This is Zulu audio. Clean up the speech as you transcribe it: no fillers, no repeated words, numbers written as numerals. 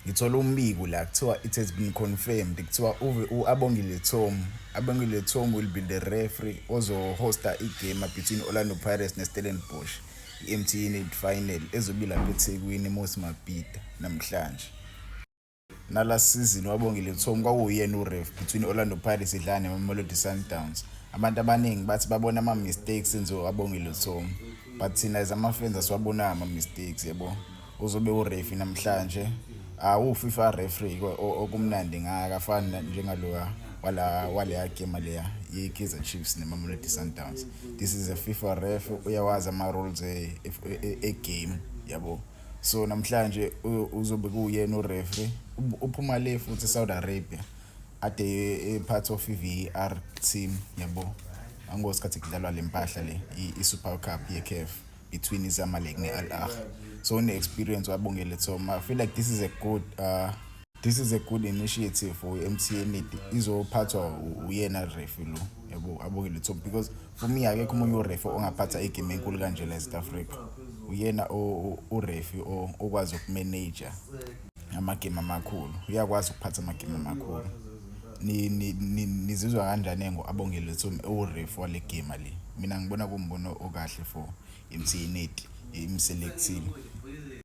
ngithola umbiko la kuthiwa it has been confirmed kuthiwa Abongile Tom will be the referee ozo-hosta igame between Orlando Pirates neStellenbosch i-MTN final ezobe lapha eThekwini eMoses Mabhida namhlanje. Nalast season Abongile Tom kwakuyena uref between Orlando Pirates idlala neMamelodi Sundowns. Abantu abaningi bathi babona ama-mistakes enziwa Abongile Tom, but thina as ama-fans asiwabonanga ama-mistakes yabo. Uzobe urefi namhlanje FIFA referee okumnandi ngakafani njengaloya waleya game leya ye-Kaizer Chiefs neMamelodi Sundowns. This is a FIFA ref uyawazi ama-rules e-game yabo. So namhlanje uzobe kuyena ureferee uphuma le futhi eSaudi Arabia ade part of i-VAR team yabo. Angosikhathi kudlalwa lempahla le i-Super Cup ye-CAF between iZamalek ne-Al Ahly. So une-experience Abongile Tom. I feel like this is a good initiative for MTN izophathwa uyena referee lo yabo Abongile Tom, because for me akekho umunye ureferee ongaphatha igame enkulu kanje la eSouth Africa. Uyena ureferee okwazi ukumanage amagame amakhulu, uyakwazi ukuphatha amagame amakhulu. Nizizwa kanjani ngo-Abongile Tom ureferee wale game le? Mina ngibona kumbono okahle for MTN imselectile.